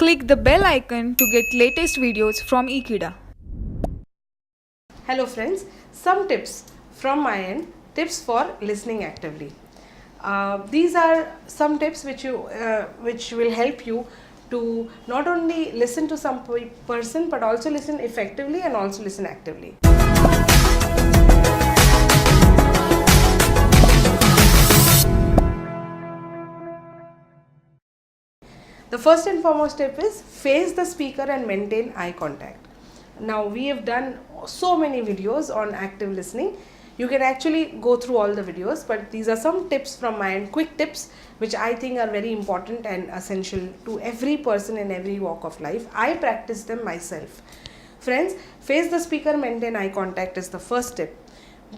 Click the bell icon to get latest videos from Ekeeda. Hello friends, some tips from my end, tips for listening actively. These are some tips which will help you to not only listen to some person but also listen effectively and also listen actively. The first and foremost tip is face the speaker and maintain eye contact. Now we have done so many videos on active listening. You can actually go through all the videos, but these are some tips from my end, quick tips which I think are very important and essential to every person in every walk of life. I practice them myself. Friends, face the speaker, maintain eye contact is the first tip.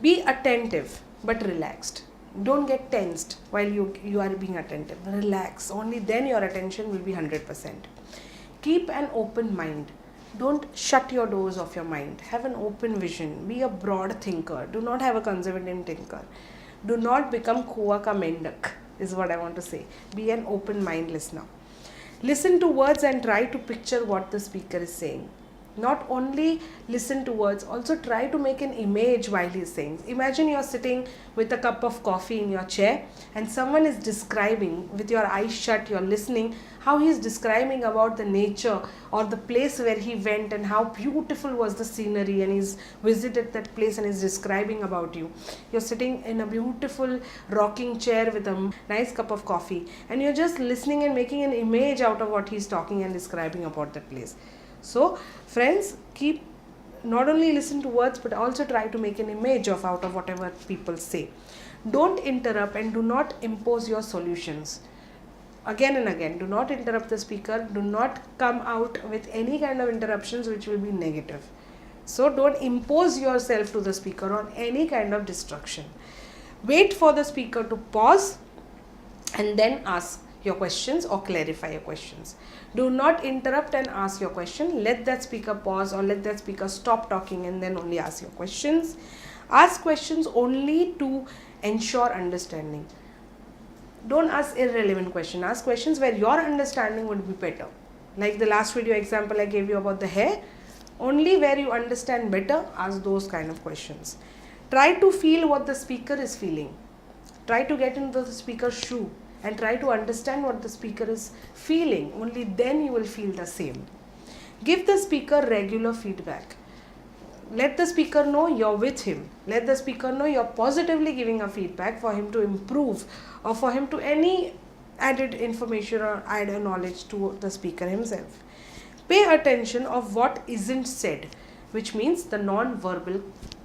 Be attentive but relaxed. Don't get tensed while you are being attentive. Relax. Only then your attention will be 100%. Keep an open mind. Don't shut your doors of your mind. Have an open vision. Be a broad thinker. Do not have a conservative thinker. Do not become kuwa ka mendak is what I want to say. Be an open mind listener. Listen to words and try to picture what the speaker is saying. Not only listen to words, also try to make an image while he is saying. Imagine you are sitting with a cup of coffee in your chair and someone is describing, with your eyes shut, you are listening, how he is describing about the nature or the place where he went and how beautiful was the scenery, and he's visited that place and is describing about you. You're sitting in a beautiful rocking chair with a nice cup of coffee and you're just listening and making an image out of what he's talking and describing about that place. So friends, keep not only listen to words but also try to make an image out of whatever people say. Don't interrupt and do not impose your solutions. Again and again, do not interrupt the speaker. Do not come out with any kind of interruptions which will be negative. So don't impose yourself to the speaker on any kind of destruction. Wait for the speaker to pause and then ask your questions or clarify your questions. Do not interrupt and ask your question. Let that speaker pause or let that speaker stop talking and then only ask your questions. Ask questions only to ensure understanding. Don't ask irrelevant questions. Ask questions where your understanding would be better. Like the last video example I gave you about the hair. Only where you understand better, ask those kind of questions. Try to feel what the speaker is feeling. Try to get into the speaker's shoe and try to understand what the speaker is feeling. Only then you will feel the same. Give the speaker regular feedback. Let the speaker know you're with him. Let the speaker know you're positively giving a feedback for him to improve or for him to any added information or added knowledge to the speaker himself. Pay attention of what isn't said, which means the non-verbal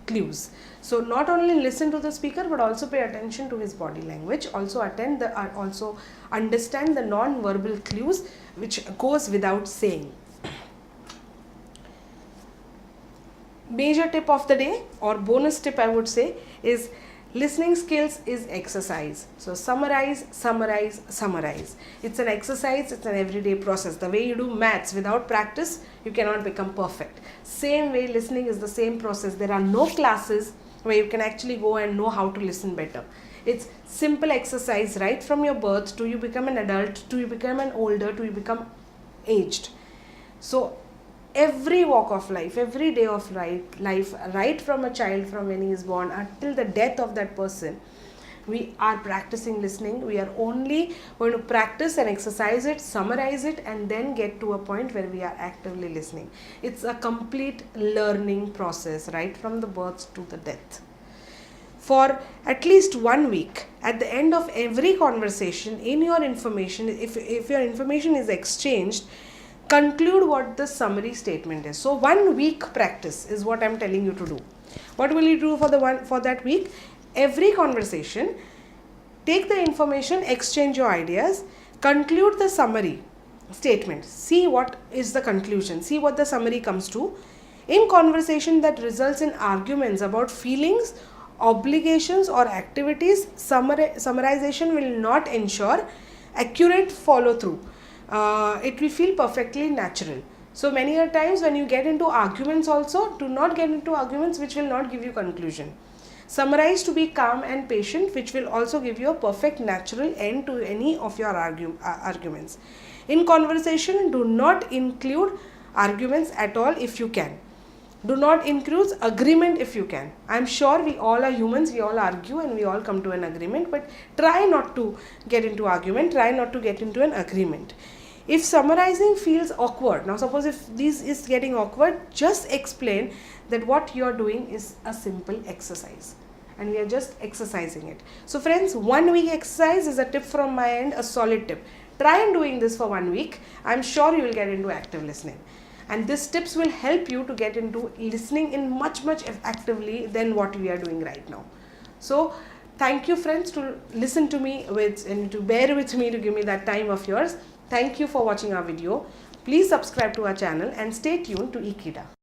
clues. So not only listen to the speaker but also pay attention to his body language. Also understand the non-verbal clues which goes without saying. Major tip of the day or bonus tip I would say is listening skills is exercise. So summarize, summarize, summarize. It's an exercise, it's an everyday process. The way you do maths, without practice, you cannot become perfect. Same way listening is the same process. There are no classes where you can actually go and know how to listen better. It's simple exercise right from your birth to you become an adult, to you become an older, to you become aged. So every walk of life, every day of life, right from a child, from when he is born until the death of that person, we are practicing listening. We are only going to practice and exercise it, summarize it, and then get to a point where we are actively listening. It's a complete learning process right from the birth to the death. For at least 1 week, at the end of every conversation, in your information, if your information is exchanged, conclude what the summary statement is. So 1 week practice is what I am telling you to do. What will you do for that week? Every conversation, take the information, exchange your ideas, conclude the summary statement. See what is the conclusion. See what the summary comes to. In conversation that results in arguments about feelings, obligations or activities, summarization will not ensure accurate follow through. It will feel perfectly natural. So many a times when you get into arguments also, do not get into arguments which will not give you conclusion. Summarize to be calm and patient, which will also give you a perfect natural end to any of your arguments. In conversation, do not include arguments at all if you can. Do not include agreement if you can. I'm sure we all are humans, we all argue and we all come to an agreement, but try not to get into argument, try not to get into an agreement. If summarizing feels awkward, now suppose if this is getting awkward, just explain that what you're doing is a simple exercise and we are just exercising it. So friends, 1 week exercise is a tip from my end, a solid tip. Try and doing this for 1 week. I'm sure you will get into active listening. And these tips will help you to get into listening in much actively than what we are doing right now. So thank you friends to listen to me and to bear with me, to give me that time of yours. Thank you for watching our video. Please subscribe to our channel and stay tuned to Ekeeda.